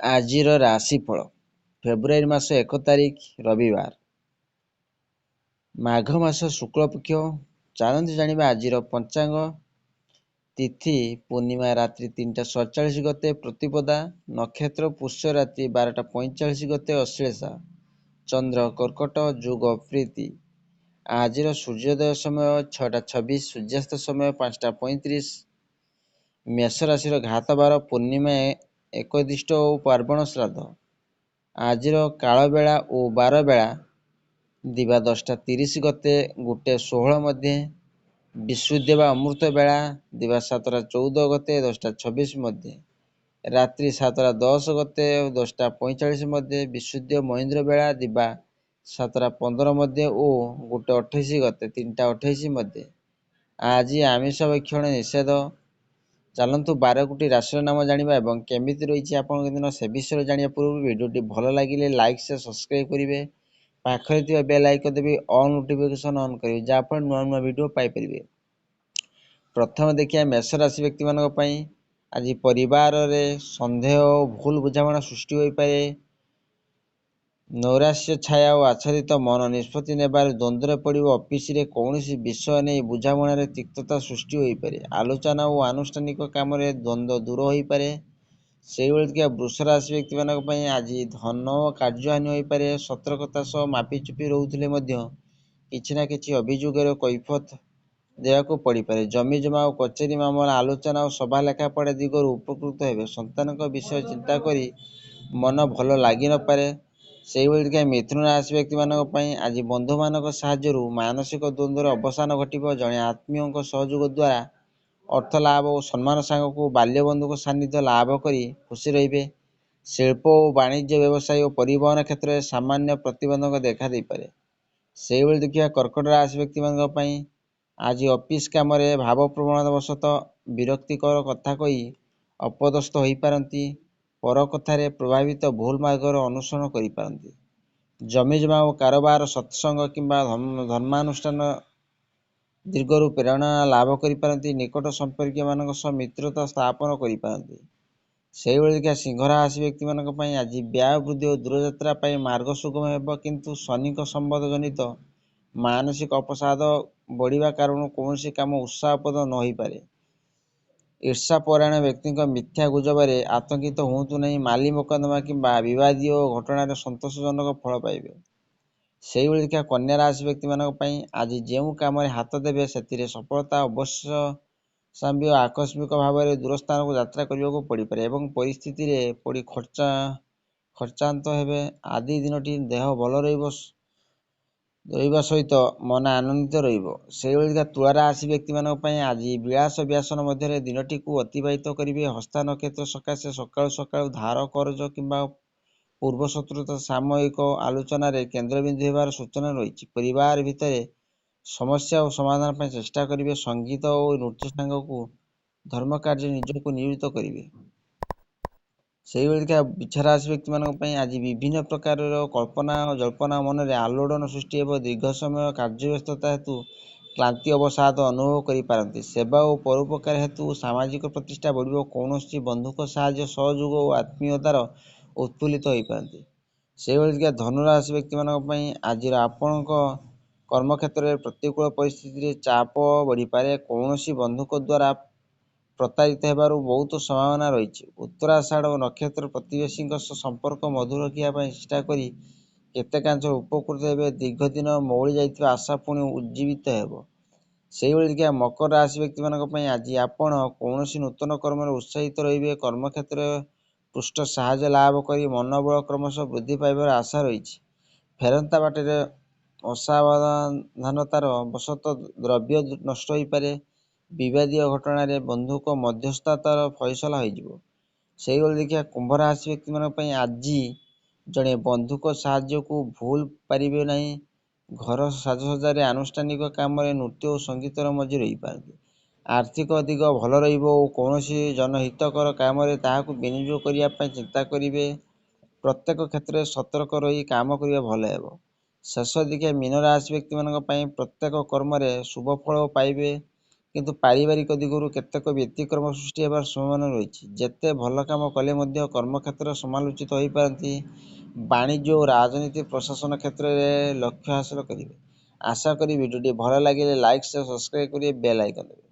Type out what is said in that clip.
ଆଜିର ରାଶିଫଳ ଫେବୃଆରୀ ମାସ 1 ତାରିଖ ରବିବାର, ମାଘ ମାସ ଶୁକ୍ଳପକ୍ଷ। ଚାଲନ୍ତୁ ଜାଣିବା ଆଜିର ପଞ୍ଚାଙ୍ଗ। ତିଥି ପୂର୍ଣ୍ଣିମା ରାତ୍ରି 3ଟା 47 ଗତେ ପ୍ରତିପଦା, ନକ୍ଷତ୍ର ପୁଷ୍ୟ ରାତ୍ରି 12ଟା 45 ଗତେ ଅଶ୍ଳେଷା, ଚନ୍ଦ୍ର କର୍କଟ, ଯୋଗ ପ୍ରୀତି। ଆଜିର ସୂର୍ଯ୍ୟୋଦୟ ସମୟ 6ଟା 26, ସୂର୍ଯ୍ୟାସ୍ତ ସମୟ 5ଟା 35। ମେଷ ରାଶିର ଘାତ ବାର ପୂର୍ଣ୍ଣିମା ଏକଦିଷ୍ଟ ଓ ପାର୍ବଣ ଶ୍ରାଦ୍ଧ। ଆଜିର କାଳବେଳା ଓ ବାରବେଳା ଦିବା 10ଟା 30 ଗତେ 1:16 ମଧ୍ୟେ, ବିଶୁଦ୍ଧ ବା ଅମୃତ ବେଳା ଦିବା 7ଟା 14 ଗତେ 10ଟା 26 ମଧ୍ୟେ, ରାତ୍ରି 7ଟା 10 ଗତେ 10ଟା 45 ମଧ୍ୟେ, ବିଶୁଦ୍ଧ ମହେନ୍ଦ୍ର ବେଳା ଦିବା 7ଟା 15 ମଧ୍ୟେ ଓ 1:28 ଗତେ 3ଟା 28 ମଧ୍ୟେ। ଆଜି ଆମିଷ ଭକ୍ଷଣ ନିଷେଧ। ଚାଲନ୍ତୁ 12ଗୋଟି ରାଶିର ନାମ ଜାଣିବା ଏବଂ କେମିତି ରହିଛି ଆପଣଙ୍କ ଦିନ ସେ ବିଷୟରେ ଜାଣିବା ପୂର୍ବରୁ ଭିଡ଼ିଓଟି ଭଲ ଲାଗିଲେ ଲାଇକ୍ ସେ ସବସ୍କ୍ରାଇବ୍ କରିବେ। ପାଖରେ ଥିବା ବେଲ୍ ଆଇକନ୍ ଦେବି ଅଲ୍ ନୋଟିଫିକେସନ୍ ଅନ୍ କରିବେ, ଯାହାଫଳରେ ନୂଆ ନୂଆ ଭିଡ଼ିଓ ପାଇପାରିବେ। ପ୍ରଥମେ ଦେଖିବା ମେଷ ରାଶି ବ୍ୟକ୍ତିମାନଙ୍କ ପାଇଁ। ଆଜି ପରିବାରରେ ସନ୍ଦେହ ଓ ଭୁଲ ବୁଝାମଣା ସୃଷ୍ଟି ହୋଇପାରେ। ନୈରାଶ୍ୟ ଛାୟା ଓ ଆଚ୍ଛାଦିତ ମନ ନିଷ୍ପତ୍ତି ନେବାରେ ଦ୍ୱନ୍ଦ୍ୱରେ ପଡ଼ିବ। ଅଫିସରେ କୌଣସି ବିଷୟ ନେଇ ବୁଝାମଣାରେ ତିକ୍ତତା ସୃଷ୍ଟି ହୋଇପାରେ। ଆଲୋଚନା ଓ ଆନୁଷ୍ଠାନିକ କାମରେ ଦ୍ୱନ୍ଦ୍ୱ ଦୂର ହୋଇପାରେ। ସେହିଭଳି ଦେଖିବା ବୃଷ ରାଶି ବ୍ୟକ୍ତିମାନଙ୍କ ପାଇଁ ଆଜି ଧନ ଓ କାର୍ଯ୍ୟହାନି ହୋଇପାରେ। ସତର୍କତା ସହ ମାପିଚୁପି ରହୁଥିଲେ ମଧ୍ୟ କିଛି ନା କିଛି ଅଭିଯୋଗର କୈଫିୟତ ଦେବାକୁ ପଡ଼ିପାରେ। ଜମିଜମା ଓ କଚେରୀ ମାମଲା, ଆଲୋଚନା ଓ ସଭା ଲେଖାପଢ଼ା ଦିଗରୁ ଉପକୃତ ହେବେ। ସନ୍ତାନଙ୍କ ବିଷୟ ଚିନ୍ତା କରି ମନ ଭଲ ଲାଗି ନପାରେ। ସେହିଭଳି ଦେଖିବା ମିଥୁନ ରାଶି ବ୍ୟକ୍ତିମାନଙ୍କ ପାଇଁ ଆଜି ବନ୍ଧୁମାନଙ୍କ ସାହାଯ୍ୟରୁ ମାନସିକ ଦ୍ୱନ୍ଦ୍ୱର ଅବସାନ ଘଟିବ। ଜଣେ ଆତ୍ମୀୟଙ୍କ ସହଯୋଗ ଦ୍ୱାରା ଅର୍ଥ ଲାଭ ଓ ସମ୍ମାନ ସାଙ୍ଗକୁ ବାଲ୍ୟବନ୍ଧୁଙ୍କ ସାନ୍ନିଧ୍ୟ ଲାଭ କରି ଖୁସି ରହିବେ। ଶିଳ୍ପ ଓ ବାଣିଜ୍ୟ, ବ୍ୟବସାୟ ଓ ପରିବହନ କ୍ଷେତ୍ରରେ ସାମାନ୍ୟ ପ୍ରତିବନ୍ଧକ ଦେଖା ଦେଇପାରେ। ସେହିଭଳି ଦେଖିବା କର୍କଟ ରାଶି ବ୍ୟକ୍ତିମାନଙ୍କ ପାଇଁ ଆଜି ଅଫିସ କାମରେ ଭାବପ୍ରବଣତା ବଶତଃ ବିରକ୍ତିକର କଥା କହି ଅପଦସ୍ଥ ହୋଇପାରନ୍ତି। ପର କଥାରେ ପ୍ରଭାବିତ ଭୁଲ ମାର୍ଗର ଅନୁସରଣ କରିପାରନ୍ତି। ଜମିଜମା ଓ କାରବାର, ସତ୍ସଙ୍ଗ କିମ୍ବା ଧର୍ମାନୁଷ୍ଠାନ ଦିଗରୁ ପ୍ରେରଣା ଲାଭ କରିପାରନ୍ତି। ନିକଟ ସମ୍ପର୍କୀୟମାନଙ୍କ ସହ ମିତ୍ରତା ସ୍ଥାପନ କରିପାରନ୍ତି। ସେହିଭଳି ଦେଖିବା ସିଂହ ରାଶି ବ୍ୟକ୍ତିମାନଙ୍କ ପାଇଁ ଆଜି ବ୍ୟୟ ବୃଦ୍ଧି ଓ ଦୂରଯାତ୍ରା ପାଇଁ ମାର୍ଗ ସୁଗମ ହେବ, କିନ୍ତୁ ଶନିଙ୍କ ସମ୍ବନ୍ଧ ଜନିତ ମାନସିକ ଅବସାଦ ବଢ଼ିବା କାରଣରୁ କୌଣସି କାମ ଉତ୍ସାହପ୍ରଦ ନ ହୋଇପାରେ। ଈର୍ଷାପରାୟଣ ବ୍ୟକ୍ତିଙ୍କ ମିଥ୍ୟା ଗୁଜବରେ ଆତଙ୍କିତ ହୁଅନ୍ତୁ ନାହିଁ। ମାଲି ମୋକଦ୍ଦମା କିମ୍ବା ବିବାଦୀୟ ଘଟଣାରେ ସନ୍ତୋଷଜନକ ଫଳ ପାଇବେ। ସେହିଭଳି ଦେଖିବା କନ୍ୟା ରାଶି ବ୍ୟକ୍ତିମାନଙ୍କ ପାଇଁ ଆଜି ଯେଉଁ କାମରେ ହାତ ଦେବେ ସେଥିରେ ସଫଳତା ଅବଶ୍ୟ ସମ୍ଭାବ୍ୟ। ଆକସ୍ମିକ ଭାବରେ ଦୂର ସ୍ଥାନକୁ ଯାତ୍ରା କରିବାକୁ ପଡ଼ିପାରେ ଏବଂ ପରିସ୍ଥିତିରେ ପଡ଼ି ଖର୍ଚ୍ଚାନ୍ତ ହେବେ। ଆଜି ଦିନଟି ଦେହ ଭଲ ରହିବା ସହିତ ମନ ଆନନ୍ଦିତ ରହିବ। ସେହିଭଳି ତୁଳା ରାଶି ବ୍ୟକ୍ତିମାନଙ୍କ ପାଇଁ ଆଜି ବିଳାସ ବ୍ୟାସନ ମଧ୍ୟରେ ଦିନଟିକୁ ଅତିବାହିତ କରିବେ। ହସ୍ତା ନକ୍ଷତ୍ର ସକାଶେ ସକାଳୁ ସକାଳୁ ଧାର କରଜ କିମ୍ବା ପୂର୍ବ ଶତ୍ରୁତା ସାମୟିକ ଆଲୋଚନାରେ କେନ୍ଦ୍ରବିନ୍ଦୁ ହେବାର ସୂଚନା ରହିଛି। ପରିବାର ଭିତରେ ସମସ୍ୟା ଓ ସମାଧାନ ପାଇଁ ଚେଷ୍ଟା କରିବେ। ସଙ୍ଗୀତ ଓ ନୃତ୍ୟ ସାଙ୍ଗକୁ ଧର୍ମ କାର୍ଯ୍ୟରେ ନିଜକୁ ନିୟୋଜିତ କରିବେ। ସେହିଭଳି ବିଛା ରାଶି ବ୍ୟକ୍ତିମାନଙ୍କ ପାଇଁ ଆଜି ବିଭିନ୍ନ ପ୍ରକାରର କଳ୍ପନା ଓ ଜଳ୍ପନା ମନରେ ଆଲୋଡ଼ନ ସୃଷ୍ଟି ହେବ। ଦୀର୍ଘ ସମୟ କାର୍ଯ୍ୟବ୍ୟସ୍ତତା ହେତୁ କ୍ଳାନ୍ତି ଅବସାଦ ଅନୁଭବ କରିପାରନ୍ତି। ସେବା ଓ ପରୋପକାର ହେତୁ ସାମାଜିକ ପ୍ରତିଷ୍ଠା ବଢ଼ିବ। କୌଣସି ବନ୍ଧୁଙ୍କ ସାହାଯ୍ୟ ସହଯୋଗ ଓ ଆତ୍ମୀୟତାର ଉତ୍ଫୁଲ୍ଲିତ ହୋଇପାରନ୍ତି। ସେହିଭଳି ଧନୁ ରାଶି ବ୍ୟକ୍ତିମାନଙ୍କ ପାଇଁ ଆଜିର ଆପଣଙ୍କ କର୍ମକ୍ଷେତ୍ରରେ ପ୍ରତିକୂଳ ପରିସ୍ଥିତିରେ ଚାପ ବଢ଼ିପାରେ। କୌଣସି ବନ୍ଧୁଙ୍କ ଦ୍ୱାରା ପ୍ରତାରିତ ହେବାର ବହୁତ ସମ୍ଭାବନା ରହିଛି। ଉତ୍ତରାଷାଢ଼ ନକ୍ଷତ୍ର ପ୍ରତିବେଶୀଙ୍କ ସହ ସମ୍ପର୍କ ମଧୁର ରଖିବା ପାଇଁ ଚେଷ୍ଟା କରି କେତେକାଂଶ ଉପକୃତ ହେବେ। ଦୀର୍ଘ ଦିନ ମଉଳି ଯାଇଥିବା ଆଶା ପୁଣି ଉଜ୍ଜୀବିତ ହେବ। ସେହିଭଳି ଦେଖିବା ମକର ରାଶି ବ୍ୟକ୍ତିମାନଙ୍କ ପାଇଁ ଆଜି ଆପଣ କୌଣସି ନୂତନ କର୍ମରେ ଉତ୍ସାହିତ ରହିବେ। କର୍ମକ୍ଷେତ୍ରରେ ପୃଷ୍ଠ ସାହାଯ୍ୟ ଲାଭ କରି ମନୋବଳ କ୍ରମଶଃ ବୃଦ୍ଧି ପାଇବାର ଆଶା ରହିଛି। ଫେରନ୍ତା ବାଟରେ ଅସାବଧାନତାର ବଶତଃ ଦ୍ରବ୍ୟ ନଷ୍ଟ ହୋଇପାରେ। ବିବାଦୀୟ ଘଟଣାରେ ବନ୍ଧୁଙ୍କ ମଧ୍ୟସ୍ଥତାର ଫଇସଲା ହୋଇଯିବ। ସେହିଭଳି ଦେଖିବା କୁମ୍ଭ ରାଶି ବ୍ୟକ୍ତିମାନଙ୍କ ପାଇଁ ଆଜି ଜଣେ ବନ୍ଧୁଙ୍କ ସାହାଯ୍ୟକୁ ଭୁଲ ପାରିବେ ନାହିଁ। ଘର ସାଜସଜ୍ଜାରେ, ଆନୁଷ୍ଠାନିକ କାମରେ, ନୃତ୍ୟ ଓ ସଙ୍ଗୀତର ମଝି ରହିପାରନ୍ତି। ଆର୍ଥିକ ଦିଗ ଭଲ ରହିବ ଓ କୌଣସି ଜନହିତକର କାମରେ ତାହାକୁ ବିନିଯୋଗ କରିବା ପାଇଁ ଚିନ୍ତା କରିବେ। ପ୍ରତ୍ୟେକ କ୍ଷେତ୍ରରେ ସତର୍କ ରହି କାମ କରିବା ଭଲ ହେବ। ଶେଷ ଦେଖିବା ମୀନ ରାଶି ବ୍ୟକ୍ତିମାନଙ୍କ ପାଇଁ ପ୍ରତ୍ୟେକ କର୍ମରେ ଶୁଭ ଫଳ ପାଇବେ। କିନ୍ତୁ ପାରିବାରିକ ଦିଗରୁ କେତେକ ବ୍ୟତିକ୍ରମ ସୃଷ୍ଟି ହେବାର ସମ୍ଭାବନା ରହିଛି। ଯେତେ ଭଲ କାମ କଲେ ମଧ୍ୟ କର୍ମକ୍ଷେତ୍ର ସମାଲୋଚିତ ହୋଇପାରନ୍ତି। ବାଣିଜ୍ୟ ଓ ରାଜନୀତି ପ୍ରଶାସନ କ୍ଷେତ୍ରରେ ଲକ୍ଷ୍ୟ ହାସଲ କରିବେ। ଆଶା କରି ଭିଡ଼ିଓଟି ଭଲ ଲାଗିଲେ ଲାଇକ୍, ସେୟାର, ସବସ୍କ୍ରାଇବ୍ କରିବେ, ବେଲ୍ ଆଇକନ୍ ଦେବେ।